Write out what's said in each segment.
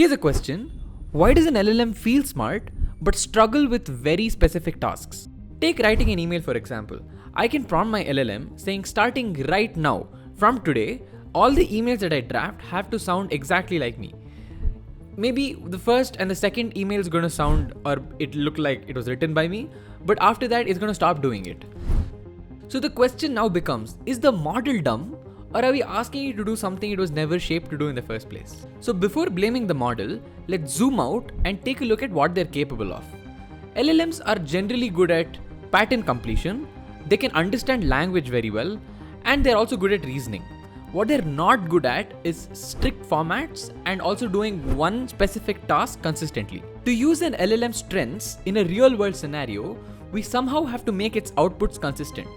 Here's a question. Why does an LLM feel smart but struggle with very specific tasks? Take writing an email for example. I can prompt my LLM saying starting right now, from today, all the emails that I draft have to sound exactly like me. Maybe the first and the second email is going to sound or it look like it was written by me, but after that it's going to stop doing it. So the question now becomes, is the model dumb or are we asking it to do something it was never shaped to do in the first place? So before blaming the model, let's zoom out and take a look at what they're capable of. LLMs are generally good at pattern completion, they can understand language very well, and they're also good at reasoning. What they're not good at is strict formats and also doing one specific task consistently. To use an LLM's strengths in a real world scenario, we somehow have to make its outputs consistent.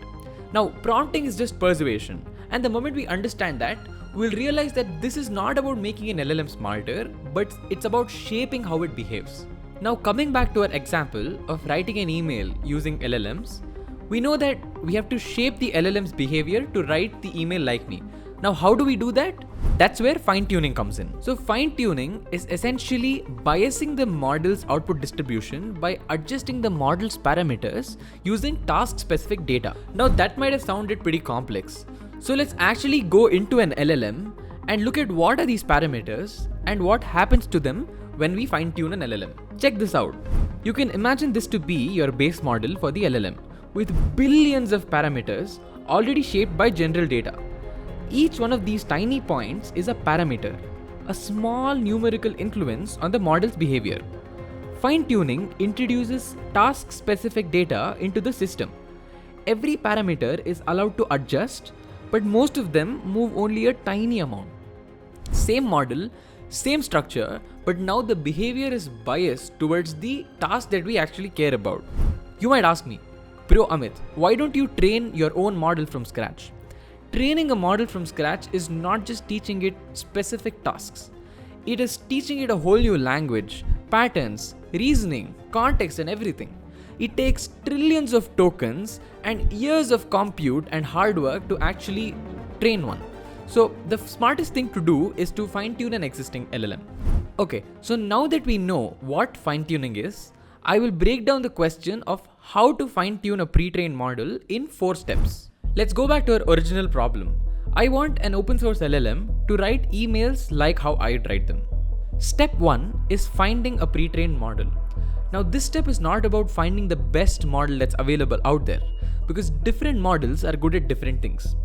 Now, prompting is just persuasion, and the moment we understand that, we'll realize that this is not about making an LLM smarter, but it's about shaping how it behaves. Now, coming back to our example of writing an email using LLMs, we know that we have to shape the LLM's behavior to write the email like me. Now, how do we do that? That's where fine-tuning comes in. So fine-tuning is essentially biasing the model's output distribution by adjusting the model's parameters using task-specific data. Now that might have sounded pretty complex. So let's actually go into an LLM and look at what are these parameters and what happens to them when we fine-tune an LLM. Check this out. You can imagine this to be your base model for the LLM with billions of parameters already shaped by general data. Each one of these tiny points is a parameter, a small numerical influence on the model's behavior. Fine-tuning introduces task-specific data into the system. Every parameter is allowed to adjust, but most of them move only a tiny amount. Same model, same structure, but now the behavior is biased towards the task that we actually care about. You might ask me, Bro Amit, why don't you train your own model from scratch? Training a model from scratch is not just teaching it specific tasks. It is teaching it a whole new language, patterns, reasoning, context and everything. It takes trillions of tokens and years of compute and hard work to actually train one. So the smartest thing to do is to fine-tune an existing LLM. Okay, so now that we know what fine-tuning is, I will break down the question of how to fine-tune a pre-trained model in 4 steps. Let's go back to our original problem. I want an open source LLM to write emails like how I'd write them. Step 1 is finding a pre-trained model. Now this step is not about finding the best model that's available out there, because different models are good at different things.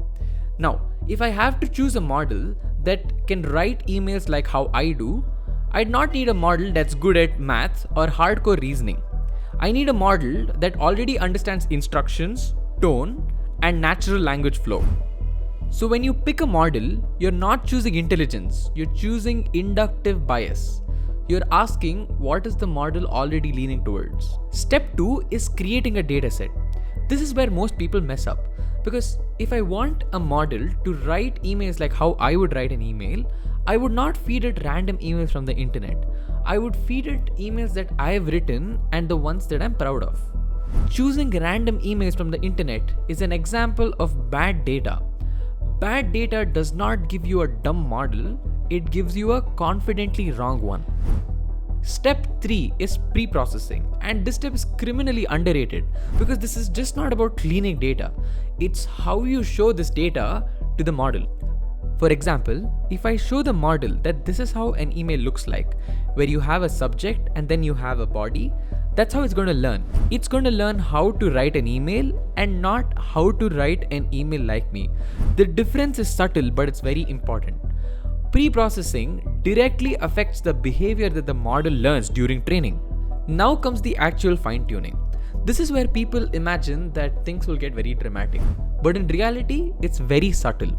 Now, if I have to choose a model that can write emails like how I do, I'd not need a model that's good at math or hardcore reasoning. I need a model that already understands instructions, tone, and natural language flow. So when you pick a model, you're not choosing intelligence, you're choosing inductive bias. You're asking what is the model already leaning towards. Step 2 is creating a dataset. This is where most people mess up, because if I want a model to write emails like how I would write an email, I would not feed it random emails from the internet. I would feed it emails that I've written and the ones that I'm proud of. Choosing random emails from the internet is an example of bad data. Bad data does not give you a dumb model, it gives you a confidently wrong one. Step 3 is pre-processing, and this step is criminally underrated because this is just not about cleaning data, it's how you show this data to the model. For example, if I show the model that this is how an email looks like, where you have a subject and then you have a body, that's how it's going to learn. It's going to learn how to write an email and not how to write an email like me. The difference is subtle, but it's very important. Pre-processing directly affects the behavior that the model learns during training. Now comes the actual fine-tuning. This is where people imagine that things will get very dramatic, but in reality, it's very subtle.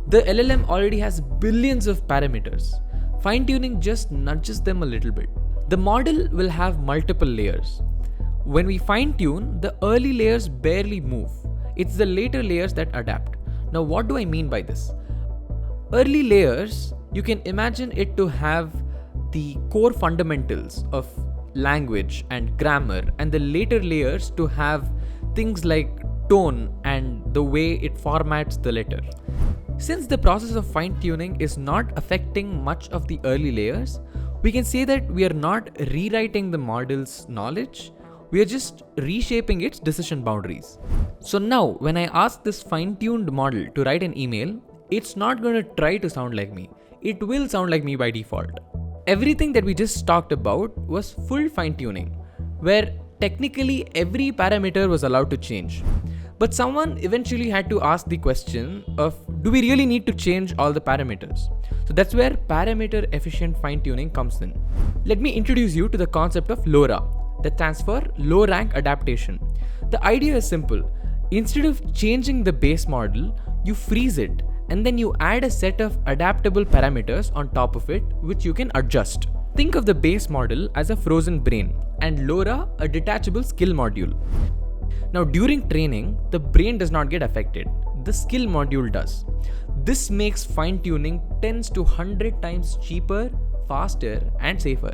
The LLM already has billions of parameters. Fine-tuning just nudges them a little bit. The model will have multiple layers. When we fine-tune, the early layers barely move. It's the later layers that adapt. Now, what do I mean by this? Early layers, you can imagine it to have the core fundamentals of language and grammar, and the later layers to have things like tone and the way it formats the letter. Since the process of fine-tuning is not affecting much of the early layers, We can say that we are not rewriting the model's knowledge, we are just reshaping its decision boundaries. So now, when I ask this fine-tuned model to write an email, it's not going to try to sound like me. It will sound like me by default. Everything that we just talked about was full fine-tuning, where technically every parameter was allowed to change. But someone eventually had to ask the question of, do we really need to change all the parameters? So that's where parameter efficient fine-tuning comes in. Let me introduce you to the concept of LoRA, that stands for low rank adaptation. The idea is simple. Instead of changing the base model, you freeze it and then you add a set of adaptable parameters on top of it, which you can adjust. Think of the base model as a frozen brain and LoRA a detachable skill module. Now during training, the brain does not get affected. The skill module does. This makes fine-tuning 10 to 100 times cheaper, faster and safer.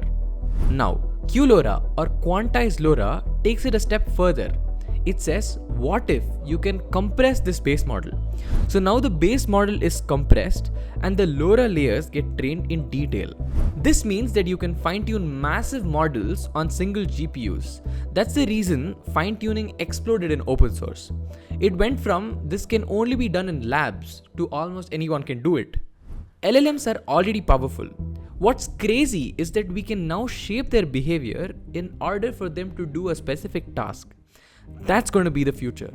Now, QLoRA or quantized LoRA takes it a step further. It says, what if you can compress this base model? So now the base model is compressed and the LoRA layers get trained in detail. This means that you can fine-tune massive models on single GPUs. That's the reason fine-tuning exploded in open source. It went from this can only be done in labs to almost anyone can do it. LLMs are already powerful. What's crazy is that we can now shape their behavior in order for them to do a specific task. That's going to be the future.